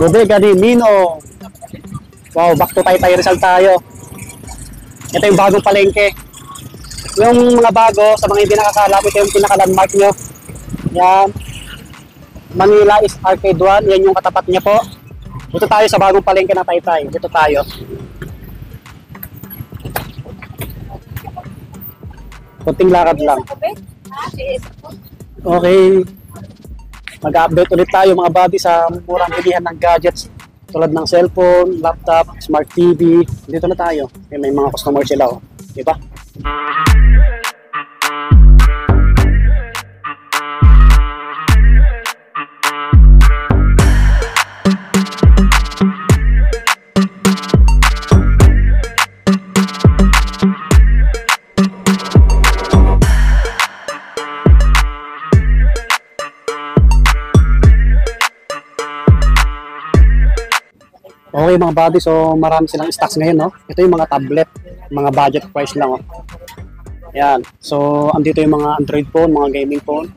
Bodega ni Nino. Wow, back to Taytay Rizal tayo. Ito yung bagong palengke. Yung mga bago, sa mga hindi nakakalap, ito yung pinaka-landmark nyo. Yan. Manila is Arcade 1. Yan yung katapat niya po. Dito tayo sa bagong palengke ng Taytay. Dito tayo. Kunting lakad lang. Okay. Mag-update ulit tayo mga buddy sa murang bilihan ng gadgets tulad ng cellphone, laptop, smart TV. Dito na tayo. May mga customer sila. Oh. Diba? Okay mga buddy, so marami silang stocks ngayon, no? Ito yung mga tablet, mga budget price lang, oh. Yan. So, andito yung mga Android phone, mga gaming phone.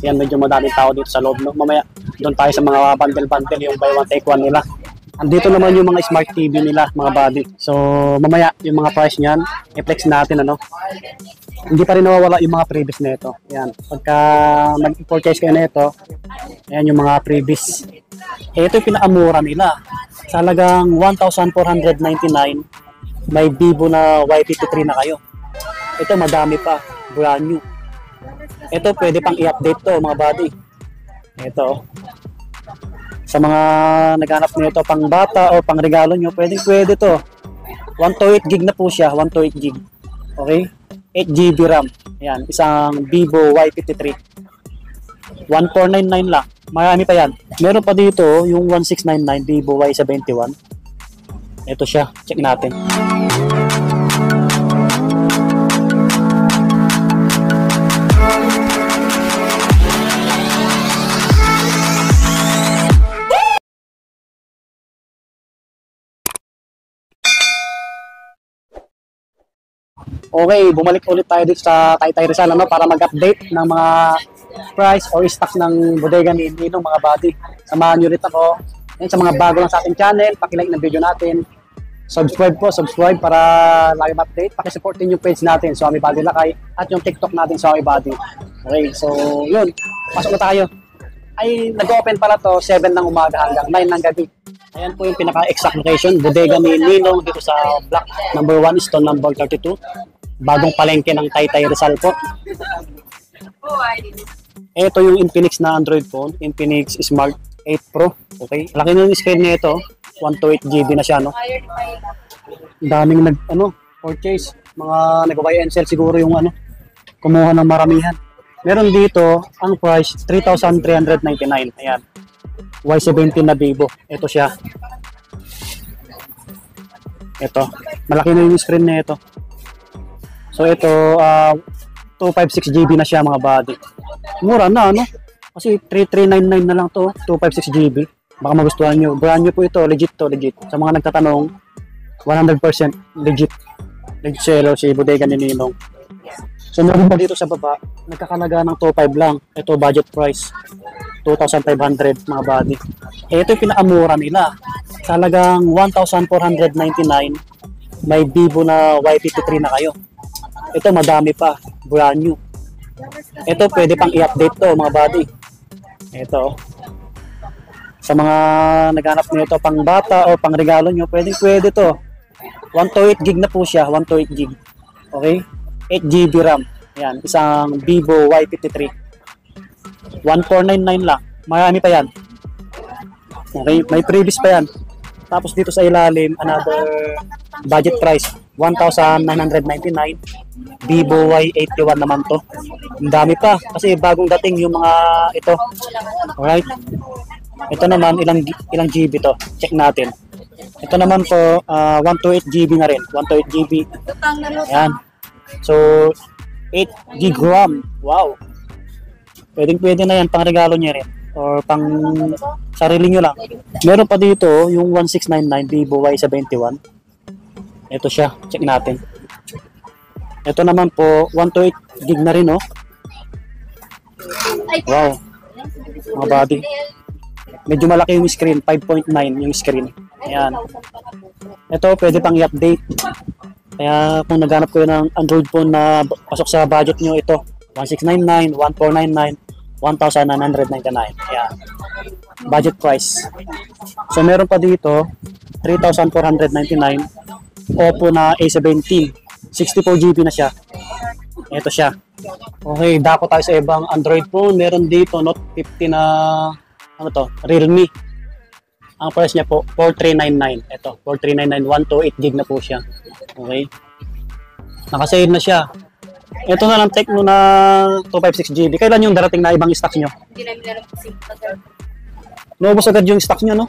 Yan, medyo madaming tao dito sa loob, no? Mamaya, doon tayo sa mga bundle-bundle, yung buy one take one nila. Andito naman yung mga smart TV nila, mga buddy. So, mamaya, yung mga price niyan, i-flex natin, ano? Hindi pa rin nawawala yung mga previous na ito. Yan. Pagka mag-purchase kayo na ito, yan yung mga previous. Ito yung pinakamura nila. Sa halagang 1,499, may Vivo na Y53 na kayo. Ito madami pa, brand new. Ito pwede pang i-update to mga buddy. Ito. Sa mga naghanap nito pang bata o pang regalo nyo, pwede to. 128 gig na po siya, 128 gig. Okay? 8 GB RAM. Ayan, isang Vivo Y53. 1,499 lang. Marami pa yan. Meron pa dito yung 1,699 Vivo Y71. Ito siya. Check natin. Okay, bumalik ulit tayo dito sa Taytay Rizal, ano, para mag-update ng mga price or stocks ng bodega ni Ninong, mga buddy. Samahan nyo ulit ako. Yan, sa mga bago lang sa ating channel, pakilike ng video natin. Subscribe para lagi ma-update. Pakisupport din yung page natin, Swami Buddy Lakay, at yung TikTok natin, Swami Buddy. Okay, so yun, pasok na tayo. Ay, nag-open pala to 7 ng umaga hanggang 9 ng gabi. Ayan po yung pinaka-exact location, bodega ni Ninong dito sa block number 1, stone number 32. Bagong palengke ng Taytay Rizal po. Ito yung Infinix na Android phone, Infinix Smart 8 Pro. Okay, laki na yung screen niya ito, 128 GB na siya, no. Daming purchase, mga nag-buy and sell siguro yung kumuha ng maramihan. Meron dito ang price 3,399. Ayan. Y70 na Vivo. Ito siya. Ito, malaki na yung screen na ito. So ito 256 GB na siya mga buddy. Mura na, ano? Kasi 3,399 na lang to, 256 GB. Baka magustuhan nyo. Brand new po ito, legit to, legit. Sa mga nagtatanong, 100% legit. Legit seller si bodega ni Ninong. So meron pa dito sa baba, nagkakalaga ng 2,500 lang. Ito budget price, 2,500 mga buddy. Ito yung pinakamura nila. Sa halagang 1,499, may Vivo na Y53 na kayo. Ito madami pa, brand new. Ito pwede pang i-update to mga buddy. Ito. Sa mga naghanap nito pang bata o pang regalo nyo, pwede to. 128 gig na po siya, 128 gig. Okay? 8 GB RAM. Yan, isang Vivo Y53. 1,499 lang. Marami pa yan. Okay, may previous pa yan. Tapos dito sa ilalim, another budget price, 1,999. Vivo Y81 naman to. Ang dami pa kasi bagong dating yung mga ito. Alright. Ito naman ilang GB to. Check natin. Ito naman po 128 GB na rin. 128 GB. Ayan. So 8 GB RAM. Wow. Pwede na yan pang regalo niya rin or pang sarili nyo lang. Meron pa dito yung 1,699 Vivo Y71. Ito siya. Check natin. Ito naman po 128 gig na rin, oh. Wow. Mga buddy. Medyo malaki yung screen, 5.9 yung screen. Ayan. Ito, pwede pang i-update. Kaya kung naghanap ko ng Android phone na pasok sa budget nyo, ito, 1699, 1499, 1,999. Ayan. Budget price. So, meron pa dito, 3,499, Oppo na A17, 64GB na siya. Ito siya. Okay, dako tayo sa ibang Android phone. Meron dito Note 50 na ano to, Realme. Ang price niya po 4399. Ito, 4399, 128GB na po siya. Okay. Naka-save na siya. Ito na lang Tecno na 256GB. Kailan yung darating na ibang stocks nyo? Hindi namin alam kasi agad. Naubos agad yung stocks nyo, no?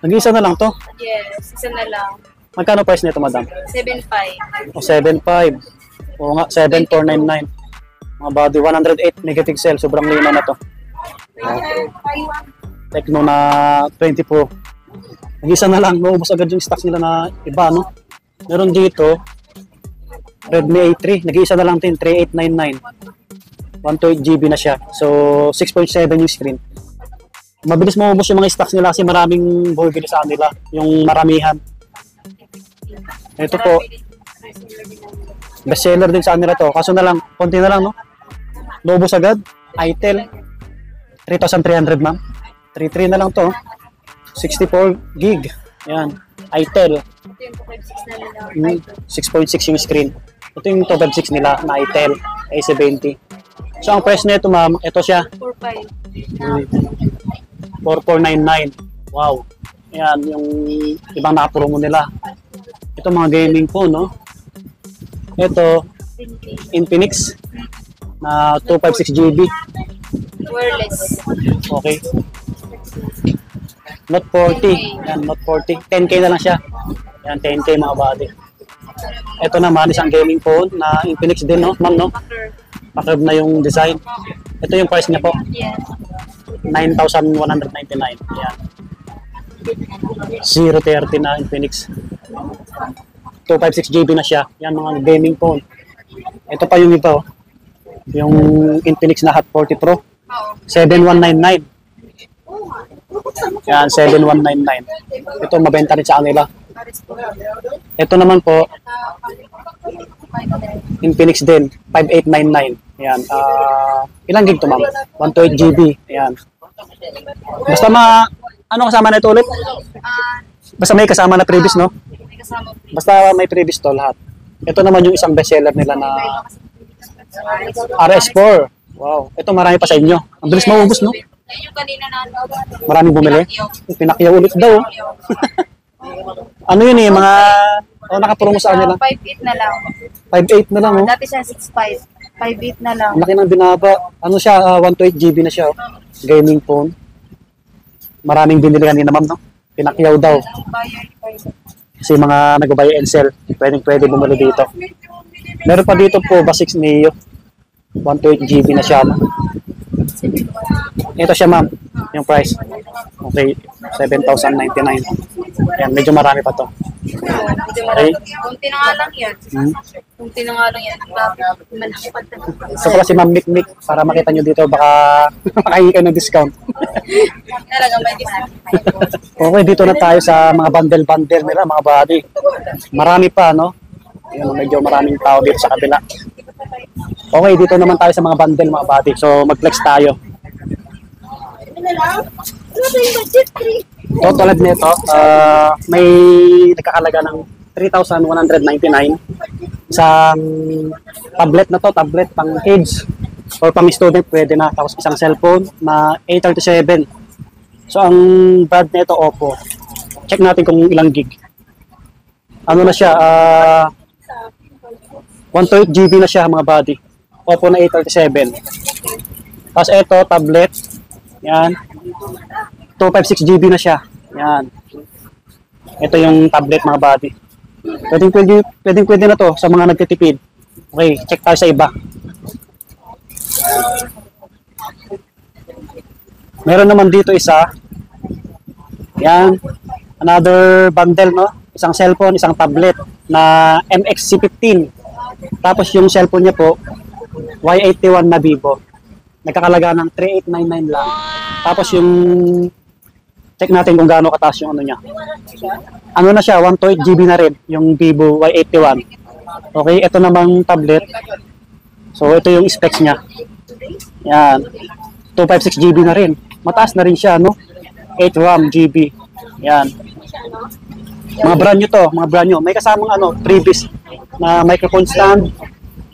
Nag-isa na lang to. Yes, isa na lang. Magkano price nito, madam? 7.5. O, 7.5. Oo nga, 7,499. Mga body, 108 megapixel. Sobrang linaw na to. Tecno na 20 Pro. Nag-isa na lang, maubos agad yung stocks nila na iba, no? Meron dito, Redmi A3, nag-isa na lang din, 3899. 128GB na siya. So, 6.7 yung screen. Mabilis maubos yung mga stocks nila kasi maraming bumibili sa kanila, yung maramihan. Ito po, bestseller din sa kanila to. Kaso na lang, konti na lang, no? Maubos agad. Itel, 3,300, ma'am. 3,300 na lang to. 64 gig. Yan. Itel. Ito yung 256 na lang. 6.6 yung screen. Ito yung 256 nila na Itel A70. So, ang price nito, ma'am, ito siya. 4499. Wow. Yan, yung ibang nakapromo nila. Ito mga gaming phone, no? Ito, Infinix na 256GB. Wireless. Okay. Note 40. Yan, Note 40. 10K na lang siya. Yan, 10K mga body. Ito naman, isang gaming phone na Infinix din, no? Ma'am, no? Pakab na yung design. Ito yung price niya po. Yes. 9,199. Yan. 030 na Infinix. 256GB na siya. Yan, mga gaming phone. Ito pa yung ito. Yung Infinix na Hot 40 Pro. 7199. Yan, 7199. Ito, mabenta rin sa kanila. Ito naman po, Infinix din, 5899. Yan, ilang gig to, ma'am? 128GB. Yan. Basta ano kasama na ito ulit? Basta may kasama na previous, no? May kasama. Basta may previous to lahat. Ito naman yung isang bestseller nila na RS4. Wow. Ito marami pa sa inyo. Ang bilis maubos, no? Yan yung kanina na Maraming bumili. Pinakyaw ulit daw. Ano yun eh, mga nakapromo sa kanila. 5.8 na lang. 5.8 na lang, oh. Dati siya 6.5. 5.8 na lang. Ang laki ng binaba. Ano siya, 128GB na siya, oh. Gaming phone. Maraming binili kanina, ma'am, no? Pinakyaw daw. Kasi mga nag-buy and sell, pwede bumili dito. Meron pa dito po, Basix Neo. 128GB na siya, no? Ito siya, ma'am, yung price. Okay, 7,099. Ayan, medyo marami pa to. Okay. Kunti na nga lang yan. Kunti na nga lang yan. Malapad na. So pala si Ma'am Mikmik, para makita nyo dito, baka makahingi kayo ng discount. Talaga may discount. Okay, dito na tayo sa mga bundle-bundle nila, mga body. Marami pa, no? Ayan, medyo maraming tao dito sa kabila. Okay, dito naman tayo sa mga bundle, mga body. So, mag-flex tayo. Total nito, may nagkakalaga ng 3,199. Isang tablet na to, tablet pang kids or pang student, pwede na. Tapos isang cellphone na A37. So, ang brand nito, Oppo. Check natin kung ilang gig. Ano na siya, 128GB na siya, mga body. Oppo na A37. Tapos ito, tablet. Yan. 256GB na siya. Yan. Ito yung tablet, mga body. Pwedeng na to sa mga nagtitipid. Okay, check tayo sa iba. Meron naman dito isa. Yan. Another bundle, no? Isang cellphone, isang tablet na MXC15. Tapos yung cellphone niya po, Y81 na Vivo. Nagkakalaga ng 3,899 lang. Tapos yung check natin kung gaano kataas yung ano niya. Ano na siya, 128 GB na rin, yung Vivo Y81. Okay, ito namang tablet. So, ito yung specs niya. Yan. 256 GB na rin. Mataas na rin siya, no? 8 RAM GB. Yan. Mga brand new to, mga brand new. May kasamang ano, previous na microphone stand.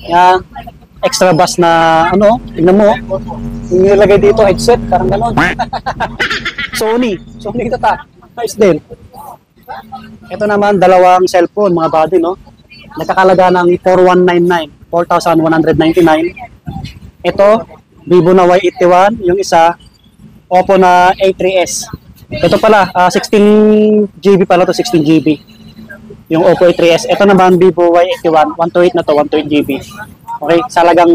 Yan. Extra bass na ano, tingnan mo. Yung nilagay dito, headset, parang gano'n. Sony ito ta. Nice din. Ito naman, dalawang cellphone, mga buddy, no? Nagkakalaga ng 4,199, 4,199. Ito, Vivo na Y81, yung isa, Oppo na A3s. Ito pala, 16 GB pala to, 16 GB. Yung Oppo A3s. Ito naman, Vivo Y81, 128 na to, 128 GB. Okay, salagang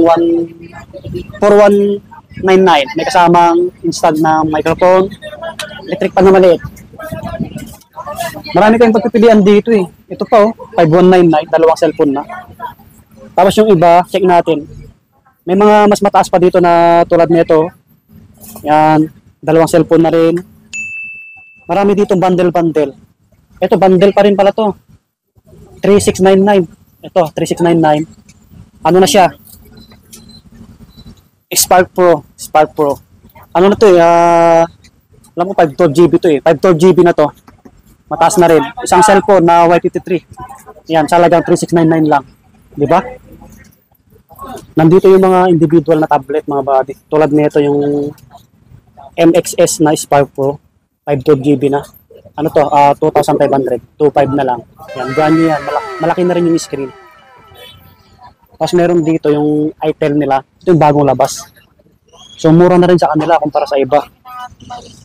4,199. May kasamang installed na microphone, electric pan na maliit. Marami kayong pagpipilian dito eh. Ito pa 5,199, dalawang cellphone na. Tapos yung iba, check natin. May mga mas mataas pa dito na tulad nito. Yan, dalawang cellphone na rin. Marami dito bundle. Ito, bundle pa rin pala to. 3,699. Ito, 3,699. Ano na siya? Spark Pro. Ano na to eh? Alam ko 512 GB to eh. 512 GB na to. Mataas na rin. Isang cellphone na Y53. Yan, salagang 3,699 lang. Di ba? Nandito yung mga individual na tablet, mga buddy. Tulad nito yung MXS na Spark Pro. 512 GB na. Ano to? 2,500. 2,500 na lang. Yan, brand new yan. Malaki na rin yung screen. Tapos meron dito yung itel nila. Ito yung bagong labas. So, mura na rin sa kanila kumpara sa iba.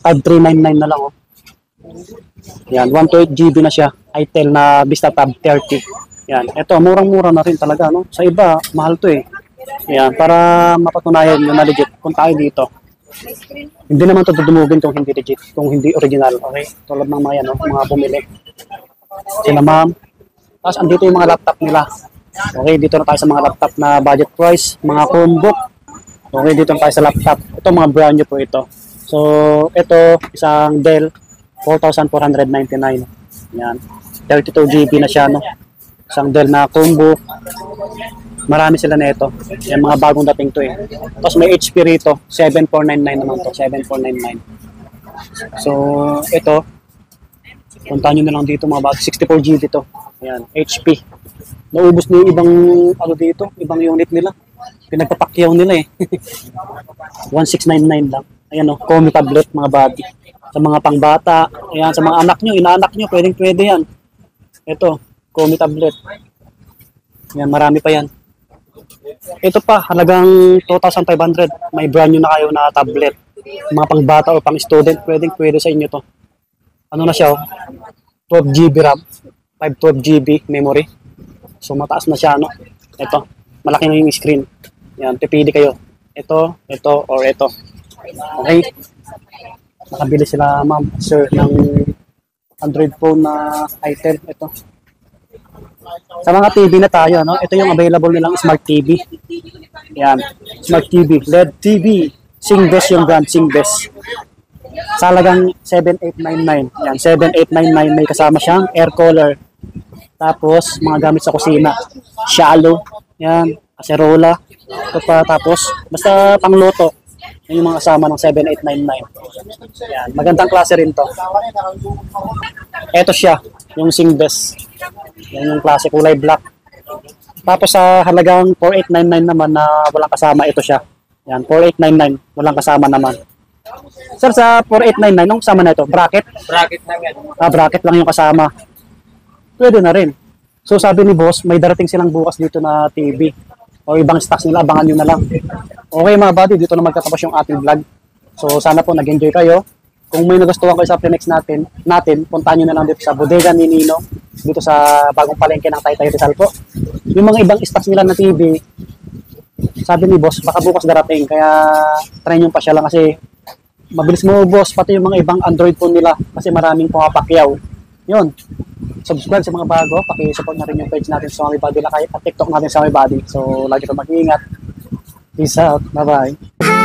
5,399 na lang, oh. Yan, 128 GB na siya. itel na Vista Tab 30. Yan, ito, murang-mura na rin talaga, no? Sa iba, mahal to eh. Yan, para mapatunayan nyo na legit, kung tayo dito. Hindi naman ito dumugin kung hindi legit, kung hindi original, okay? Tulad ng mga yan, no? Mga bumili. Sila ma'am. Tapos, andito yung mga laptop nila. Okay, dito na tayo sa mga laptop na budget price, mga Chromebook. Okay, dito na tayo sa laptop. Ito mga brand new po ito. So, ito isang Dell 4,499. Yan. 32 GB na siya, no. Isang Dell na Chromebook. Marami sila nito. Yan mga bagong dating to eh. Tapos may HP rito, 7,499 naman to, 7,499. So, ito punta nyo na lang dito mga bago, 64 GB to. Yan, HP. Naubos na yung ibang ano dito, ibang unit nila. Pinagpapakyaw nila eh. 1,699 lang. Ayan o, Comi tablet mga buddy. Sa mga pangbata, ayan, sa mga anak nyo, inaanak nyo, pwede yan. Ito, Comi tablet. Ayan, marami pa yan. Ito pa, halagang 2,500. May brand new na kayo na tablet. Mga pangbata o pang student, pwede sa inyo to. Ano na siya, 12 GB RAM, 512 GB memory. So mataas na siya, no? Ito, malaki na yung screen. Yan, pipili kayo. Ito, or ito. Okay? Nakabili sila, ma'am, sir, ng Android phone na itel. Ito. Sa mga TV na tayo, no? Ito yung available nilang Smart TV. Yan, Smart TV, LED TV. Singbes yung brand, Singbes. Sa halagang 7,899. Yan, 7,899. May kasama siyang air cooler. Tapos, mga gamit sa kusina. Shallow. Yan. Kaserola. Ito pa. Tapos, basta pangluto. Yan yung mga kasama ng 7,899. Yan. Magandang klase rin to. Ito siya. Yung Singbes. Yan yung klase. Kulay black. Tapos, sa halagang 4,899 naman na walang kasama, ito siya. Yan. 4,899. Walang kasama naman. Sir, sa 4,899, anong kasama na ito? Bracket? Bracket lang yan. Bracket lang yung kasama. Pwede na rin. So sabi ni boss, may darating silang bukas dito na TV. O ibang stocks nila, abangan nyo na lang. Okay mga buddy, dito na magtatapos yung ating vlog. So sana po nag-enjoy kayo. Kung may nagustuhan kayo sa Prinex natin, puntahan nyo na lang dito sa Bodega ni Nino. Dito sa bagong palengke ng Taytay Rizal po. Yung mga ibang stocks nila na TV, sabi ni boss, baka bukas darating. Kaya try nyo pa siya lang kasi mabilis mo boss, pati yung mga ibang Android phone nila kasi maraming pumapakyaw. Yun. Subscribe sa mga bago, paki-support na rin yung page natin sa Swami Body Lakay at TikTok natin sa Swami Body. So, lagi pa mag-iingat. Peace out. Bye-bye.